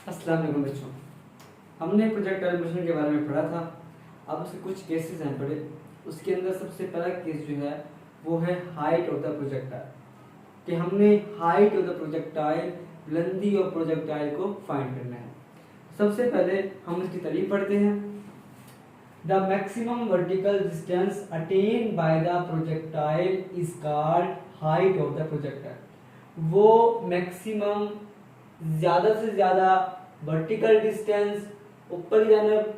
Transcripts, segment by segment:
अस्सलाम वालेकुम बच्चों, हमने प्रोजेक्ट एलिमिनेशन के बारे में पढ़ा था। अब उसके कुछ केसेस हैं पढ़े। उसके अंदर सबसे पहला केस जो है वो है हाइट ऑफ द प्रोजेक्टाइल, कि हमने हाइट ऑफ द प्रोजेक्टाइल, बुलंदी ऑफ प्रोजेक्टाइल को फाइंड करना है। सबसे पहले हम इसकी तारीफ पढ़ते हैं। The maximum vertical distance attain by the projectile is called height of the projectile. वो मैक्सिमम ज्यादा से ज्यादा वर्टिकल डिस्टेंस, ऊपर की जानिब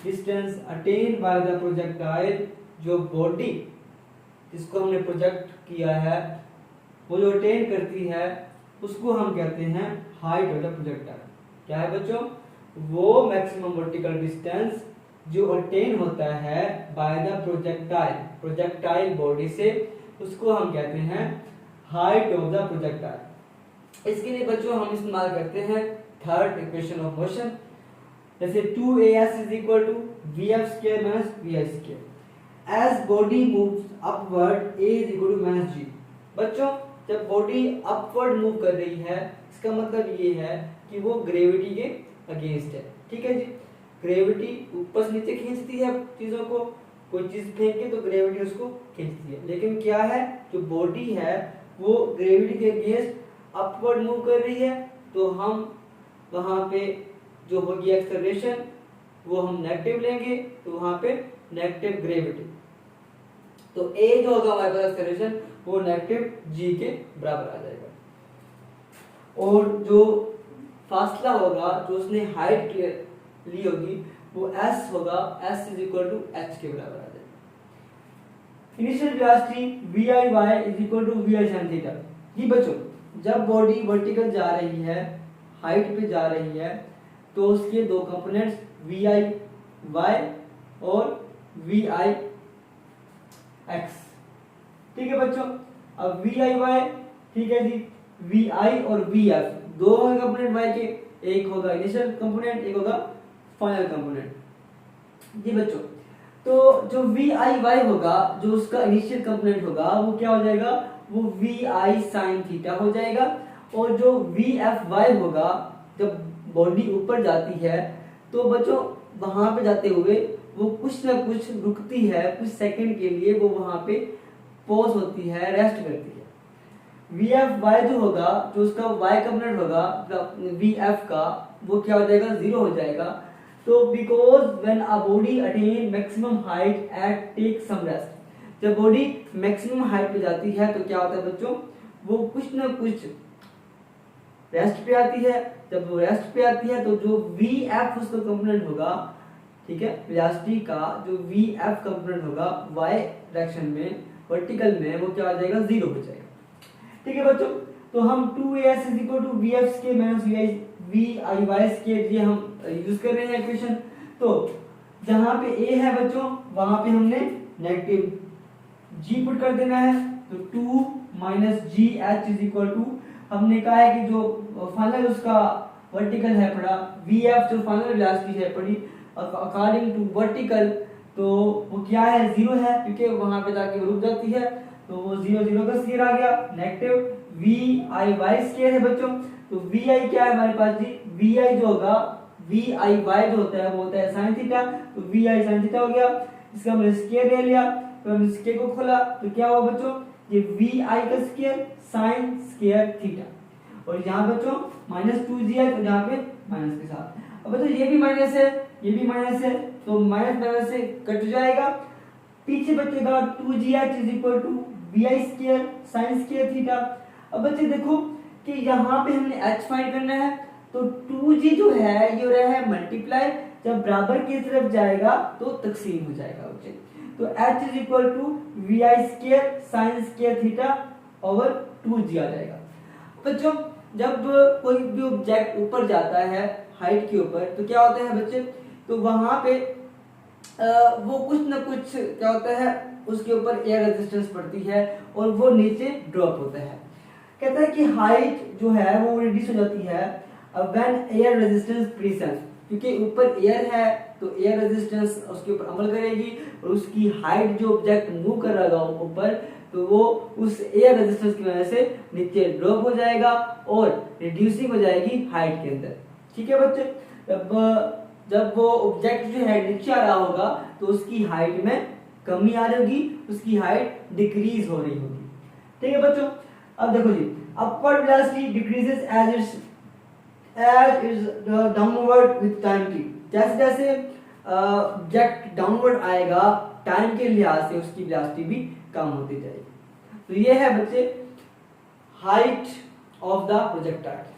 distance attain by the projectile, जो बॉडी जिसको हमने प्रोजेक्ट किया है वो जो अटेन करती है उसको हम कहते हैं हाइट ऑफ द प्रोजेक्टाइल। क्या है बच्चों? वो मैक्सिमम वर्टिकल डिस्टेंस जो अटेन होता है by the projectile, projectile body से, उसको हम कहते हैं हाइट ऑफ द प्रोजेक्टाइल। इसके लिए बच्चों हम इस्तेमाल करते हैं थर्ड इक्वेशन ऑफ मोशन, जैसे 2as is equal to vf square minus vi square. As body moves upward, a is equal to minus g. बच्चों जब बॉडी अपवर्ड मूव कर रही है इसका मतलब ये है कि वो ग्रेविटी के अगेंस्ट है। ठीक है जी, ग्रेविटी ऊपर से नीचे खींचती है चीजों को, कोई चीज फेंके तो ग्रेविटी उसको खींचती है। लेकिन क्या है, जो बॉडी है वो ग्रेविटी के अगेंस्ट अपवर्ड मूव कर रही है, तो हम वहां पे जो होगी एक्सेलरेशन वो हम नेगेटिव लेंगे, तो वहां पे नेगेटिव ग्रेविटी, तो a जो होगा हमारे पास एक्सेलरेशन वो नेगेटिव g के बराबर आ जाएगा। और जो फासला होगा जो उसने हाइट ली होगी वो s होगा, s is equal to h के बराबर आ जाएगा। Initial velocity vi is equal to vi sin theta. जी बच्चों, जब बॉडी वर्टिकल जा रही है, हाइट पे जा रही है, तो उसके दो कंपोनेंट्स vi y और vi x। ठीक है बच्चों, अब vi y, ठीक है जी, vi और vf दो कंपोनेंट y के, एक होगा इनिशियल कंपोनेंट, एक होगा फाइनल कंपोनेंट। जी बच्चों, तो जो vi y होगा, जो उसका इनिशियल कंपोनेंट होगा, वो क्या हो जाएगा, वो vi sin थीटा हो जाएगा। और जो vfy होगा, जब बॉडी ऊपर जाती है तो बच्चों वहां पे जाते हुए वो कुछ ना कुछ रुकती है, कुछ सेकंड के लिए वो वहां पे पॉज होती है, रेस्ट करती है। vfy जो होगा, जो उसका y कंपोनेंट होगा vf का, वो क्या हो जाएगा, जीरो हो जाएगा। तो because when a body attain maximum height at take some rest, जब बॉडी मैक्सिमम हाइट पे जाती है तो क्या होता है बच्चों, वो कुछ ना कुछ रेस्ट पे आती है। जब वो रेस्ट पे आती है तो जो vf उसका कंपोनेंट होगा, ठीक है, वेलोसिटी का जो vf कंपोनेंट होगा y डायरेक्शन में, वर्टिकल में, वो क्या हो जाएगा, जीरो हो जाएगा। ठीक है बच्चों, तो हम 2as is equal to vf square minus vi square ये हम यूज कर रहे हैं इक्वेशन। तो जहां पे a है बच्चों वहां पे हमने नेगेटिव g पुट कर देना है, तो 2 minus gh is equal to, हमने कहा है कि जो फाइनल उसका वर्टिकल है पड़ा, vf जो फाइनल वेलोसिटी है पड़ी अकॉर्डिंग टू वर्टिकल, तो वो क्या है, जीरो है, क्योंकि वहां पे जाके रुक जाती है, तो वो जीरो जीरो का स्क्वायर आ गया, नेगेटिव vi y स्क्वायर है बच्चों। तो vi क्या है हमारे पास जी, vi जो होगा, vi y जो होता है वो होता है sin थीटा, तो vi sin थीटा हो गया। इसका हमने स्क्वायर ले लिया, तो हमने स्क्वायर को खोला तो क्या हुआ बच्चों, ये vi का स्क्वायर sin स्क्वायर थीटा, और यहाँ बच्चों -2g है, तो यहाँ पे माइनस के साथ। अब बच्चों ये भी माइनस है, ये भी माइनस है, तो माइनस माइनस से कट जाएगा, पीछे बचेगा 2gh is equal to vi square sin square theta. अब बच्चे देखो कि यहाँ पे हमने h फाइंड करना है, तो 2g जो है ये हो रहा है मल्टीप्लाई, जब बराबर की तरफ जाएगा तो तकसीम हो जाएगा बच्चे, तो h is equal to vi square sin square theta over 2g आ जाएगा। बच्चों जब कोई भी ऑब्जेक्ट ऊपर जाता है हाइट के ऊपर, तो क्या होता है बच्चे, तो वहां पे वो कुछ ना कुछ क्या होता है, उसके ऊपर एयर रेजिस्टेंस पड़ती है और वो नीचे ड्रॉप होता है। कहता है कि हाइट जो है वो रिड्यूस हो जाती है व्हेन एयर रेजिस्टेंस प्रेजेंट, क्योंकि ऊपर एयर है तो एयर रेजिस्टेंस उसके ऊपर अमल करेगी, और उसकी हाइट जो ऑब्जेक्ट मूव कर रहा होगा ऊपर, तो वो उस एयर रेजिस्टेंस की वजह से नीचे ड्रॉप हो जाएगा और रिड्यूसिंग हो जाएगी हाइट के अंदर। ठीक है बच्चे। जब वो ऑब्जेक्ट जो है नीचे आ रहा होगा तो उसकी हाइट में कमी आ रही होगी, उसकी हाइट डिक्रीज हो रही होगी। ठीक है बच्चों। अब देखो जी, upward velocity decreases as is downward with time की। जैसे जैसे ऑब्जेक्ट डाउनवर्ड आएगा टाइम के लिहाज से उसकी वेलोसिटी भी कम होती जाएगी। तो ये है बच्चे हाइट ऑफ द प्रोजेक्टाइल।